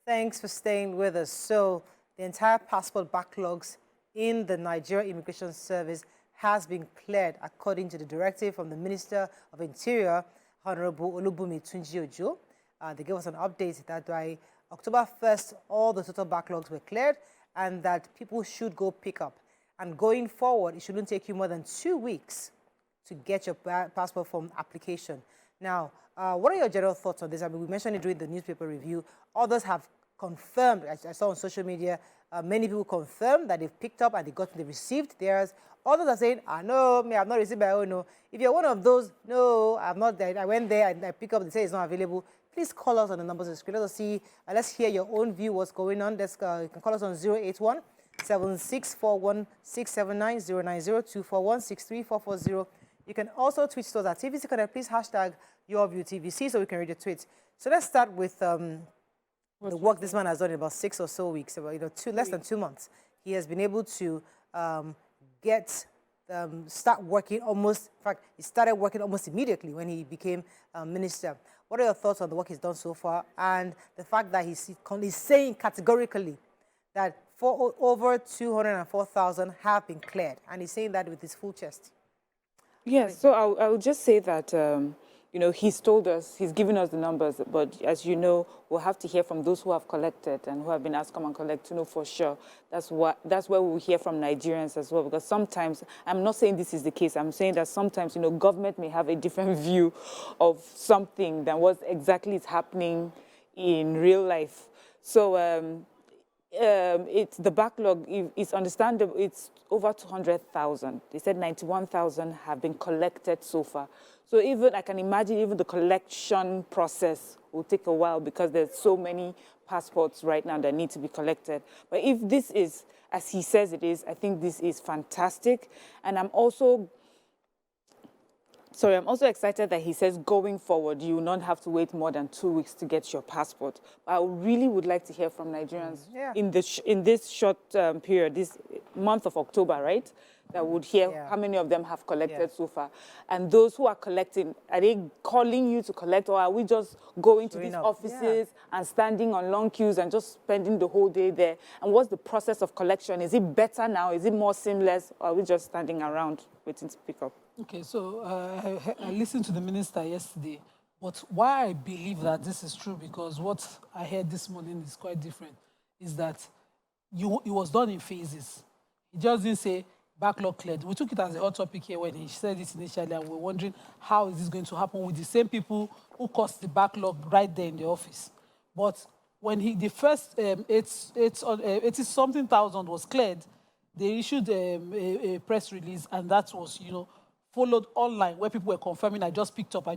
Thanks for staying with us. So, the entire passport backlogs in the Nigeria Immigration Service has been cleared according to the directive from the Minister of Interior, Honorable Tunji Ojo. They gave us an update that by October 1st, all the total backlogs were cleared and that people should go pick up. And going forward, it shouldn't take you more than 2 weeks to get your passport form application. Now, what are your general thoughts on this? I mean, we mentioned it during the newspaper review. Others have confirmed, I saw on social media, many people confirmed that they've picked up and they received theirs. Others are saying, no, me, I've not received my own. No. If you're one of those, no, I've not, I went there and I pick up, they say it's not available. Please call us on the numbers on the screen. Let us see, let's hear your own view, what's going on. You can call us on 081 7641 679 090 241 63440. You can also tweet to us at TVC Connect. Please hashtag YourViewTVC so we can read your tweets. So let's start with the work this man has done in about 6 or so weeks, about less than 2 months. He has been able to start working almost. In fact, he started working almost immediately when he became minister. What are your thoughts on the work he's done so far, and the fact that he's saying categorically that over 204,000 have been cleared, and he's saying that with his full chest? Yes, so I would just say that, he's told us, he's given us the numbers, but as you know, we'll have to hear from those who have collected and who have been asked to come and collect to know for sure. That's where we'll hear from Nigerians as well, because sometimes, I'm not saying this is the case, I'm saying that sometimes, government may have a different view of something than what exactly is happening in real life. So, it's the backlog. It's understandable. It's over 200,000. They said 91,000 have been collected so far. So even I can imagine even the collection process will take a while because there's so many passports right now that need to be collected. But if this is as he says it is, I think this is fantastic, and I'm also excited that he says going forward, you will not have to wait more than 2 weeks to get your passport. But I really would like to hear from Nigerians in this short period, this month of October, right? That would hear how many of them have collected so far. And those who are collecting, are they calling you to collect, or are we just going to these offices and standing on long queues and just spending the whole day there? And what's the process of collection? Is it better now? Is it more seamless? Or are we just standing around waiting to pick up? Okay, so I listened to the minister yesterday, but why I believe that this is true, because what I heard this morning is quite different, is that it was done in phases. He just didn't say backlog cleared. We took it as a hot topic here when he said it initially, and we're wondering how is this going to happen with the same people who caused the backlog right there in the office. But when the first 80-something thousand was cleared, they issued a press release, and that was, followed online, where people were confirming, I just picked up.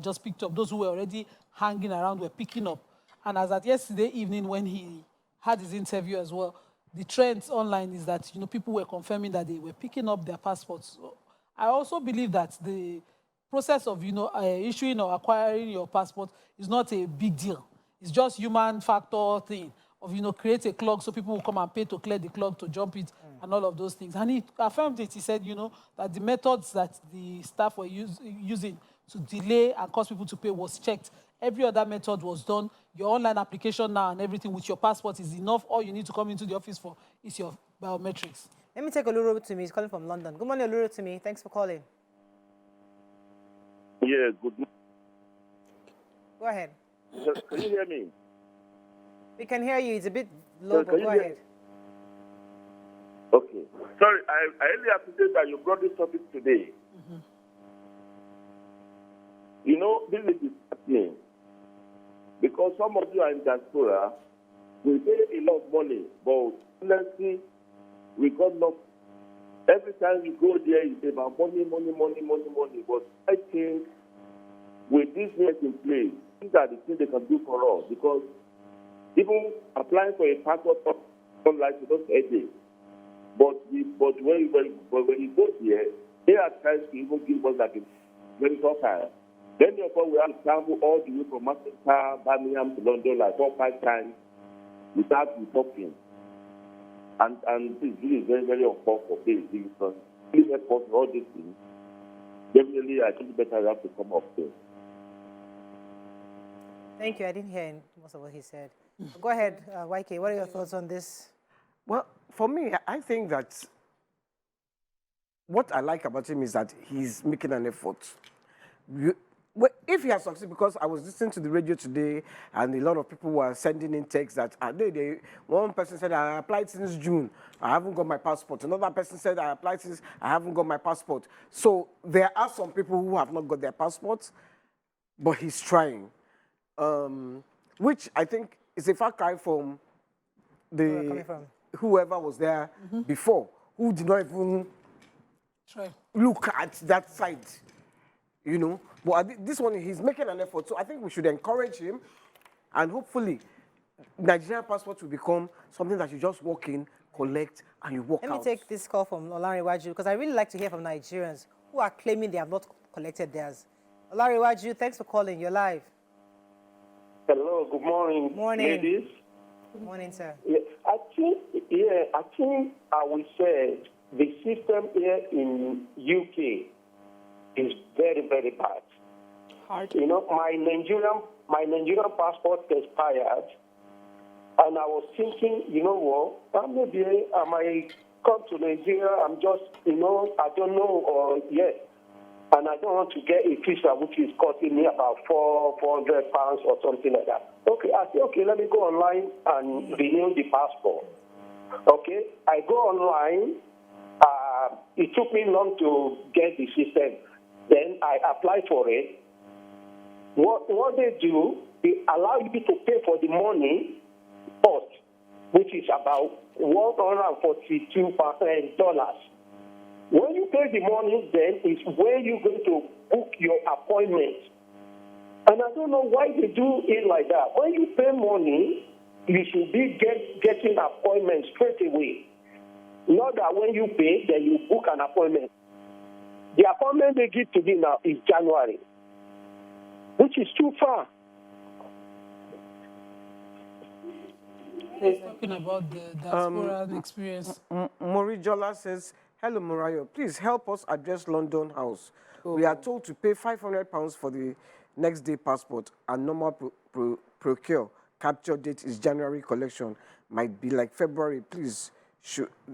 Those who were already hanging around were picking up. And as at yesterday evening, when he had his interview as well, the trends online is that, people were confirming that they were picking up their passports. So I also believe that the process of, issuing or acquiring your passport is not a big deal. It's just human factor thing of, create a clock so people will come and pay to clear the clock, to jump it, and all of those things. And he affirmed it. He said, that the methods that the staff were using to delay and cause people to pay was checked. Every other method was done. Your online application now and everything with your passport is enough. All you need to come into the office for is your biometrics. Let me take Oluro to me. He's calling from London. Good morning, Oluro to me. Thanks for calling. Yeah, good morning. Go ahead. Can you hear me? We can hear you. It's a bit low, but go ahead. Okay. Sorry, I really appreciate that you brought this topic today. Mm-hmm. This is happening because some of you are in diaspora. We pay a lot of money, but honestly, we got enough. Every time we go there, it's about money. But I think with this net in place, these are the things they can do for us, because even applying for a passport online is not easy. But when you go there, they are trying to even give us like a very tough time. Then therefore we have to travel all the way from Manchester, Birmingham to London like 4 or 5 times without talking. And this is really very, very uncomfortable for this, because please help us with all these things. Definitely, I think better we have to come up there. Thank you. I didn't hear most of what he said. Go ahead, YK. What are your thoughts on this? Well, for me, I think that what I like about him is that he's making an effort. If he has succeeded, because I was listening to the radio today, and a lot of people were sending in texts that one person said, I applied since June, I haven't got my passport. Another person said, I applied since I haven't got my passport. So there are some people who have not got their passports, but he's trying, which I think is a far cry from whoever was there before, who did not even look at that side, you know. But this one, he's making an effort. So I think we should encourage him, and hopefully Nigerian passport will become something that you just walk in, collect, and you walk out. Let me take this call from Olariwaju, because I really like to hear from Nigerians who are claiming they have not collected theirs. Olariwaju, thanks for calling. You're live. Hello, good morning, ladies. Good morning, sir. Yeah, I think I will say the system here in UK is very, very bad. Hard. You know, my Nigerian passport expired, and I was thinking, you know what, maybe I might come to Nigeria. I'm just, you know, I don't know, or yet. And I don't want to get a visa which is costing me about £400 or something like that. Okay, I say, okay, let me go online and renew the passport. Okay, I go online. It took me long to get the system. Then I apply for it. What they do, they allow you to pay for the money first, which is about $142. When you pay the money, then is where you're going to book your appointment. And I don't know why they do it like that. When you pay money, you should be getting appointments straight away. Not that when you pay, then you book an appointment. The appointment they give to me now is January, which is too far. He's talking about the diaspora experience. Morijola says, hello, Morayo. Please help us address London House. We are told to pay £500 for the next day passport, and normal procure capture date is January collection. Might be like February. Please,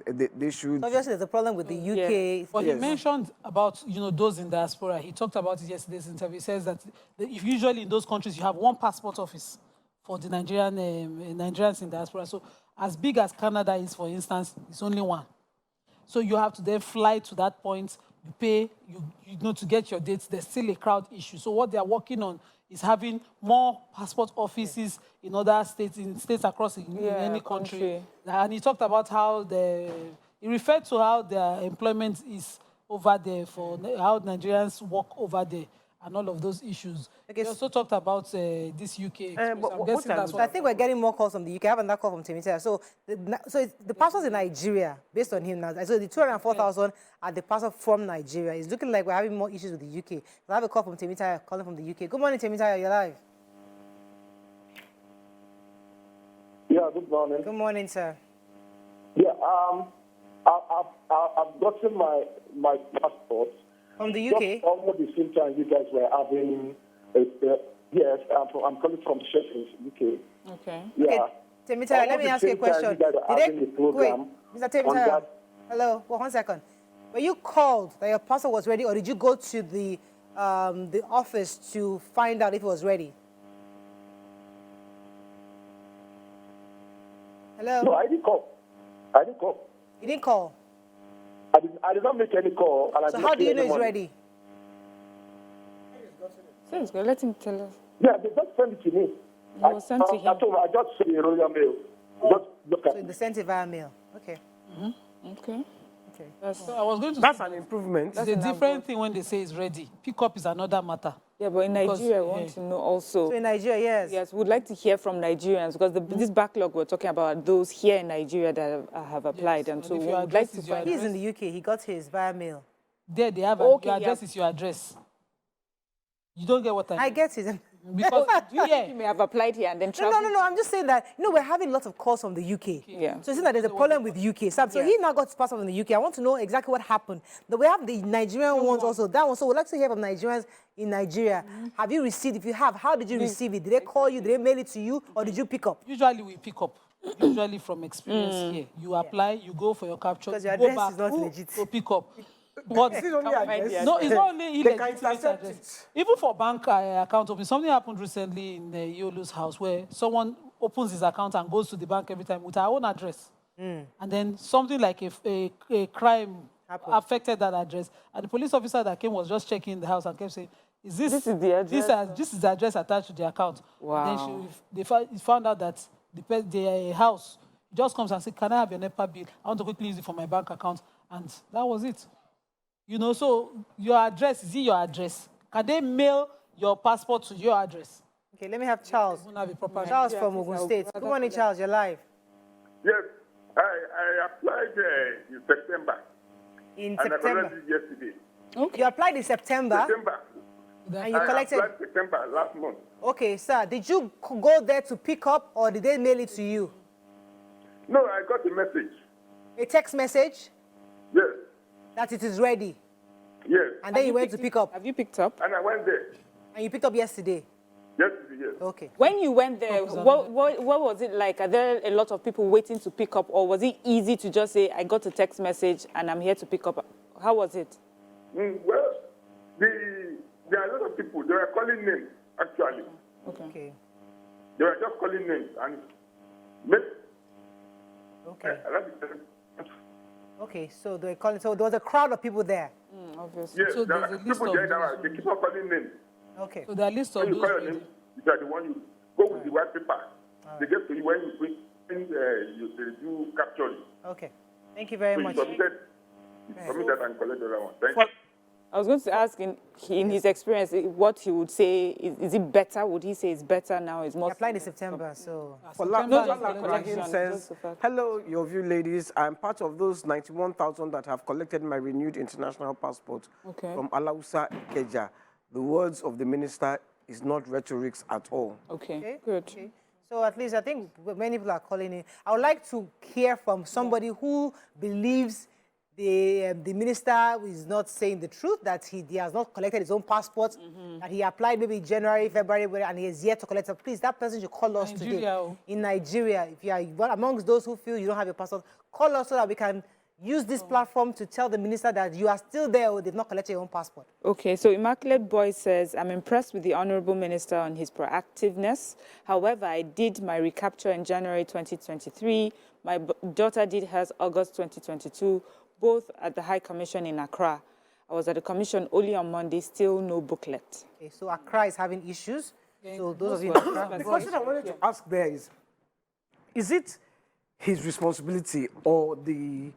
they should. Obviously, there's a problem with the UK. Yeah. But he mentioned about, you know, those in diaspora. He talked about it yesterday's interview. He says that if usually in those countries you have one passport office for the Nigerians in diaspora. So as big as Canada is, for instance, it's only one. So you have to then fly to that point, you pay, you know, to get your dates. There's still a crowd issue. So what they are working on is having more passport offices in other states, in states across in any country. And he talked about how he referred to how their employment is over there, for how Nigerians work over there, and all of those issues. Okay. He also talked about this UK experience. I think we're getting more calls from the UK. I haven't that call from Timothy. So the passports in Nigeria, based on him now, so the 204,000 are the passport from Nigeria. It's looking like we're having more issues with the UK. I have a call from Timothy, calling from the UK. Good morning, Timothy. You're live. Yeah, good morning. Good morning, sir. Yeah, I've gotten my passport. From the UK? Just almost the same time you guys were having, yes, I'm coming from Sheffield, UK. Okay. Yeah. Okay. Temitayo, let me ask you a question. Wait, Mr. Temitayo, hello, well, 1 second. Were you called that your passport was ready, or did you go to the office to find out if it was ready? Hello? No, I didn't call. You didn't call? I did not make any call. And so how do you know it's ready? Let him tell us. Yeah, they just sent it to me. It was sent to him. I told him, I just sent a royal mail. Just look at it. So they sent it via mail. Okay. Okay. So I was going to That's say an improvement. it's a different thing when they say it's ready. Pick up is another matter. Yeah, but in Nigeria, I want to know also. So in Nigeria, yes. Yes, we'd like to hear from Nigerians, because this backlog we're talking about are those here in Nigeria that have applied. Yes. And so if we your would like address to is your find. He's in the UK. He got his via mail. There they have Okay, your address is your address. You don't get what I mean? I get it. Because Do you think you may have applied here and then No, traveled? I'm just saying that, we're having lots of calls from the UK. Yeah. So it seems that there's a problem with UK. So he now got his passport from the UK. I want to know exactly what happened. But we have the Nigerian ones also. That one. So we'd like to hear from Nigerians in Nigeria. Have you received? If you have, how did you receive it? Did they call you? Did they mail it to you? Or did you pick up? usually we pick up. Usually from experience here. You apply, you go for your capture, Because you your go address back is not legit. to pick up. But Is it only address? no, it's not only They can illegitimate intercept address. it. Even for bank account opening, something happened recently in Yolu's house where someone opens his account and goes to the bank every time with her own address. And then something like a crime affected that address. And the police officer that came was just checking the house and kept saying, is this This is the address? This is the address attached to the account. Wow. And then they found out that the house just comes and says, can I have your NEPA bill? I want to quickly use it for my bank account. And that was it. So your address, is it your address? Can they mail your passport to your address? Okay, let me have Charles. Won't have a proper Charles from Ogun State. Good morning, Charles. You're live. Yes, I applied in September. In And I September. collected yesterday. You applied in September. September. And you I collected. applied September last month. Okay, sir. Did you go there to pick up or did they mail it to you? No, I got a message. A text message Yes, that it is ready. yes. And then you went to pick up. Have you picked up? And I went there. And you picked up yesterday. Yesterday, yes. Okay. When you went there, what was it like? Are there a lot of people waiting to pick up, or was it easy to just say, I got a text message and I'm here to pick up? How was it? Well, there are a lot of people. They were calling names, actually. Okay. They were just calling names. And maybe, Okay. yes, Okay. So they calling. So there was a crowd of people there. Obviously. So there there's are a list people of there that those they keep on calling names. Okay. So there are lists of When you those. call your name, you are the one you go with the white paper. They get to you when you print, you do capture it. Okay. Thank you very So much. you submit that and collect the other one. Thank you. I was going to ask in his experience what he would say. Is it better? Would he say it's better now? It's He more. applied in September. So For September just the Rahim collection, says, just the fact. hello, your view ladies. I'm part of those 91,000 that have collected my renewed international passport Okay. from Alausa Ikeja. The words of the minister is not rhetorics at all. Okay, good. Okay. So at least I think many people are calling in. I would like to hear from somebody who believes the minister is not saying the truth, that he has not collected his own passport, that he applied maybe January, February, and he is yet to collect it. Please, that person should call us today. Nigeria. In Nigeria, if you are one amongst those who feel you don't have your passport, call us so that we can use this platform to tell the minister that you are still there or they've not collected your own passport. Okay, so Immaculate Boy says, I'm impressed with the Honorable Minister on his proactiveness. However, I did my recapture in January 2023. My daughter did hers August 2022, both at the High Commission in Accra. I was at the commission only on Monday, still no booklet. Okay, so Accra is having issues. So those of you in Accra, The question I wanted to ask there is it his responsibility or the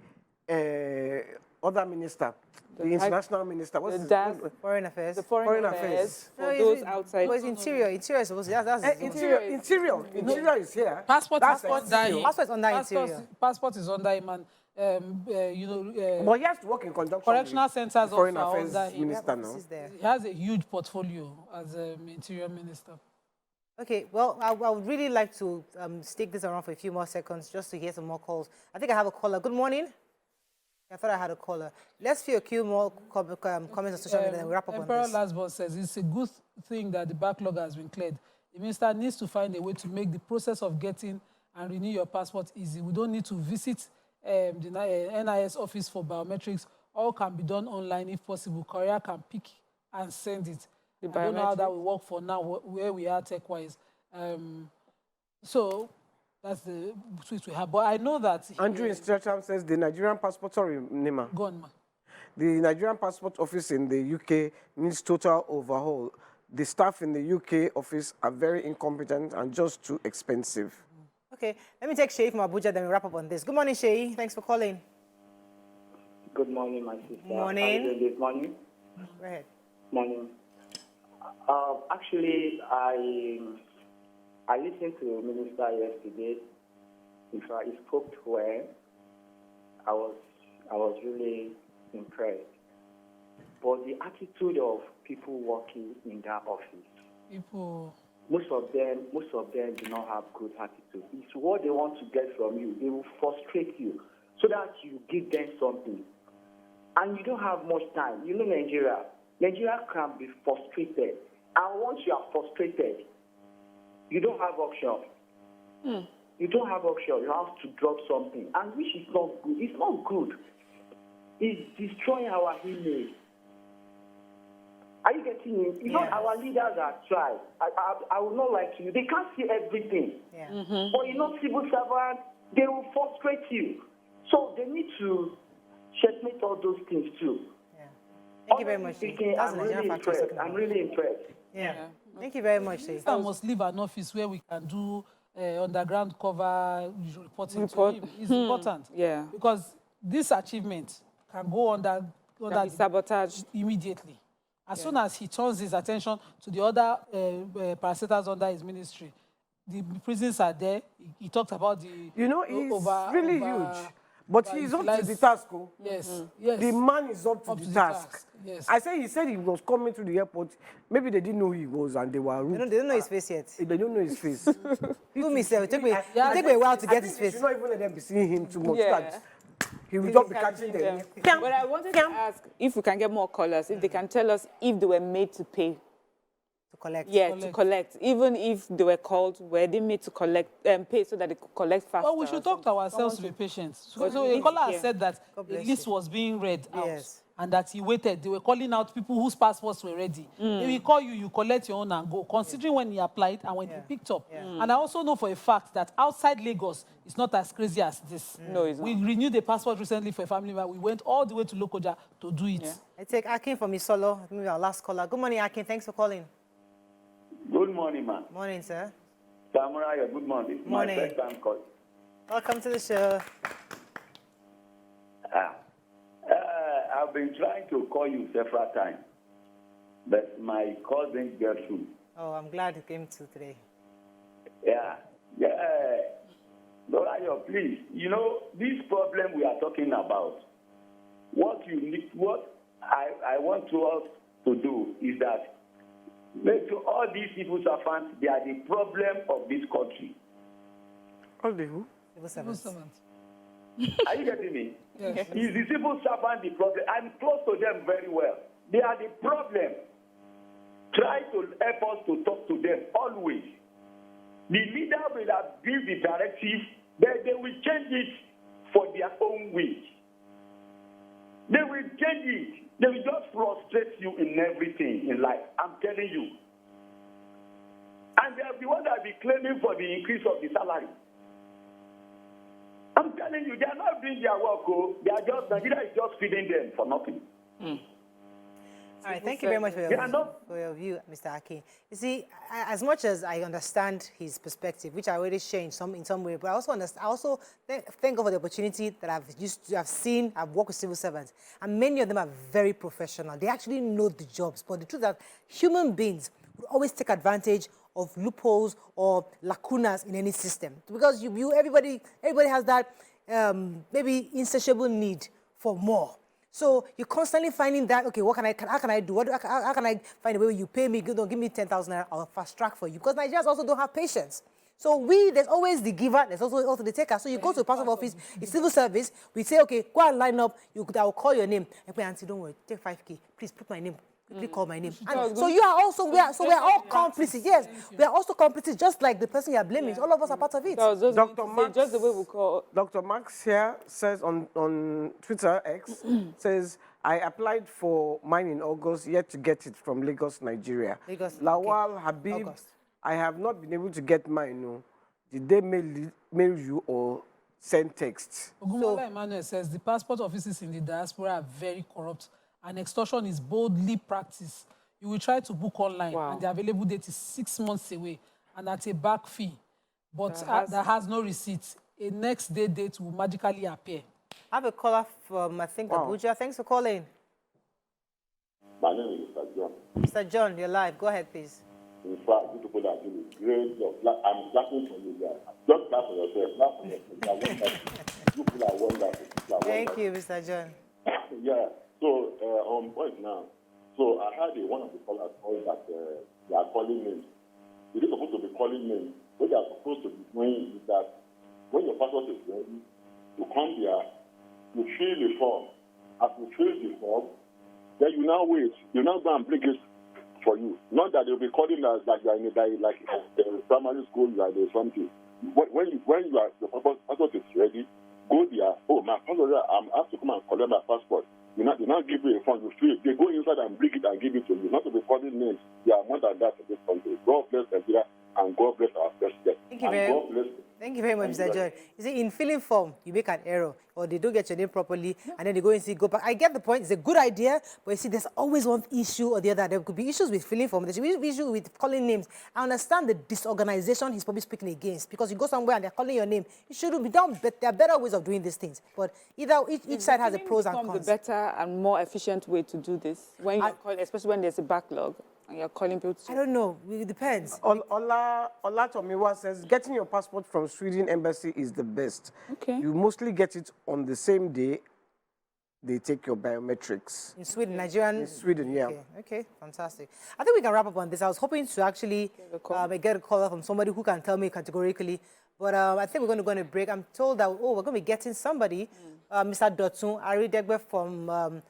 other minister, the international minister, what's his name? Foreign Affairs. The foreign affairs for No, those it's- outside. Well, it's interior. Interior is supposed to, that's Interior is here. Passport That's is under him. Passport is under interior. Passport is under him, and But he has to work in conjunction correctional with centers the also Foreign are Affairs under him. Minister now. This is there. He has a huge portfolio as interior minister. Okay, well, I would really like to stick this around for a few more seconds just to hear some more calls. I think I have a caller. Good morning. I thought I had a caller. Let's see a few more comments on social media and then we wrap up Emperor on this. Lasbon says it's a good thing that the backlog has been cleared. The minister needs to find a way to make the process of getting and renew your passport easy. We don't need to visit the NIS office for biometrics. All can be done online if possible. Courier can pick and send it. I don't know how that will work for now, where we are tech-wise. So that's the switch we have. But I know that... Andrew in Streatham says the Nigerian passport, sorry, Nima. Go on, ma. The Nigerian passport office in the UK needs total overhaul. The staff in the UK office are very incompetent and just too expensive. Okay, let me take Shay from Abuja, then we wrap up on this. Good morning, Shay. Thanks for calling. Good morning, my sister. Morning. How are you doing this morning? Go ahead. Morning. Actually, I listened to the minister yesterday. In fact, he spoke well. I was really impressed. But the attitude of people working in that office People. Most of them do not have good attitude. It's what they want to get from you. They will frustrate you so that you give them something. And you don't have much time. You know Nigeria can be frustrated. And once you are frustrated, you don't have option. You don't have option. You have to drop something. And which is not good. It's not good. It's destroying our image. Are you getting me? You know, our leaders are tried. I will not lie to you. They can't see everything. Yeah. But you know, civil servants, they will frustrate you. So they need to checkmate all those things too. Yeah. Thank you very much. Speaking, That's I'm the really Nigerian factor impressed. talking I'm about. really impressed. Yeah. Thank you very much. I must leave an office where we can do underground cover reporting to him. It's important. Yeah. Because this achievement can go under Can be sabotaged. immediately. As soon as he turns his attention to the other parastatals under his ministry, the prisons are there. He talked about the You know, he's really huge. But he's up to the task. Oh. Yes, yes. The man is up to the task. Yes. He said he was coming to the airport. Maybe they didn't know who he was and they were rude. They don't know his face yet. They don't know his face. Who me say? It take me a while to get his face. You not even let them be seeing him too much. Yeah. That he will just be catching them. But I wanted to ask if we can get more callers, if they can tell us if they were made to pay. To collect. Yeah, to collect. Even if they were called, were they made to collect pay so that they could collect faster? Well, we should talk to ourselves to be patient. So a caller has said that a list was being read out and that he waited. They were calling out people whose passports were ready. They will call you, you collect your own and go, considering when he applied and when he picked up. And I also know for a fact that outside Lagos, it's not as crazy as this. No, it's not. We renewed the passport recently for a family member. We went all the way to Lokoja to do it. I take Akin from Isolo, maybe our last caller. Good morning, Akin. Thanks for calling. Good morning, man. Morning, sir. Samurai, good morning. Morning. My first time call. Welcome to the show. I've been trying to call you several times, but my call didn't get through. Oh, I'm glad you came to today. Yeah. Lorayo, please, you know, this problem we are talking about, what I want us to do is that make sure all these civil servants, they are the problem of this country. All the who? Civil servants. Are you getting me? Yes. Is the civil servant the problem? I'm close to them very well. They are the problem. Try to help us to talk to them always. The leader will have given the directive, but they will change it for their own way. They will change it. They will just frustrate you in everything in life. I'm telling you. And they are the ones that will be claiming for the increase of the salary. I'm telling you, they are not doing their work. Oh. They are just, Nigeria is just feeding them for nothing. All right, thank you very much for your view, Mr. Akin. You see, as much as I understand his perspective, which I already shared in some way, but I also thank God for the opportunity that I've seen, I've worked with civil servants, and many of them are very professional. They actually know the jobs, but the truth is that human beings will always take advantage of loopholes or lacunas in any system, because everybody has that maybe insatiable need for more. So you're constantly finding that, okay, how can I do? How can I find a way where you pay me, don't give me 10,000, I'll fast track for you? Because Nigerians also don't have patience. So there's always the giver, there's also the taker. So you go to the passport office, it's civil service, we say, okay, go and line up, I will call your name. And auntie, don't worry, take 5K, please put my name. Quickly call my name. And so you are also, we are all complicit. Yes, we are also complicit, just like the person you are blaming. All of us are part of it. Dr. Max, just the way we call. Dr. Max here says on Twitter X, says, I applied for mine in August, yet to get it from Lagos, Nigeria. Lawal Habib, August. I have not been able to get mine. No. Did they mail you or send texts? Ogunmola Emmanuel says the passport offices in the diaspora are very corrupt, and extortion is boldly practiced. You will try to book online, and the available date is 6 months away, and at a back fee, but that has no receipt. A next day date will magically appear. I have a caller from, I think, Abuja. Thanks for calling. My name is Mr. John. Mr. John, you're live. Go ahead, please. In fact, you people are doing a great job. I'm clapping for you guys. Just clap for yourself. Clap for yourself. You people are wonderful. Thank you, Mr. John. Yeah. So, on point now. So, I had one of the callers call that they are calling names. It is supposed to be calling names. What they are supposed to be doing is that when your passport is ready, you come there, you fill the form. As you fill the form, then you now wait. You now go and bring it for you. Not that they'll be calling us that you are in a primary school, you are there something. When you are, your passport is ready, go there. Oh, my passport, I'm asked to come and collect my passport. They now give you a form, you fill it. They go inside and bring it and give it to you. Not to be calling names. They are more than that in this country. God bless Nigeria and God bless our president. Thank you very much, Mr. John. You see, in filling form, you make an error, or they don't get your name properly, and then they go and go back. I get the point. It's a good idea, but you see, there's always one issue or the other. There could be issues with filling form. There should be issues with calling names. I understand the disorganization he's probably speaking against, because you go somewhere and they're calling your name. It shouldn't be done, but there are better ways of doing these things. But each side has a pros and cons. The better and more efficient way to do this, when you're calling, especially when there's a backlog. And you're calling people to... I don't know. It depends. Ola Tomiwa says getting your passport from Sweden embassy is the best. Okay. You mostly get it on the same day they take your biometrics. In Sweden, Nigerian... In Sweden, yeah. Okay, fantastic. I think we can wrap up on this. I was hoping to actually get a call from somebody who can tell me categorically. But I think we're going to go on a break. I'm told that, we're going to be getting somebody, Mr. Dotun Aridegbe from...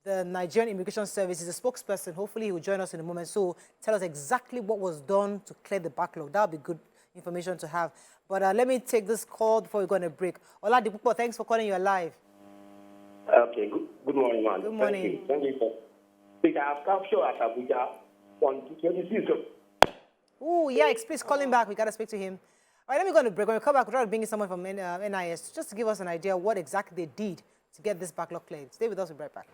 the Nigerian Immigration Service is a spokesperson. Hopefully, he will join us in a moment. So tell us exactly what was done to clear the backlog. That would be good information to have. But let me take this call before we go on a break. Oladipupo, thanks for calling. You're live. Okay, good morning, man. Good morning. Thank you, sir. I have captured at Abuja on 26th. Oh, yeah, please call him back. We got to speak to him. All right, let me go on a break. When we come back, we'll try to bring in someone from NIS just to give us an idea of what exactly they did to get this backlog cleared. Stay with us. We'll be right back.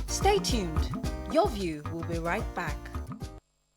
Stay tuned. Your View will be right back.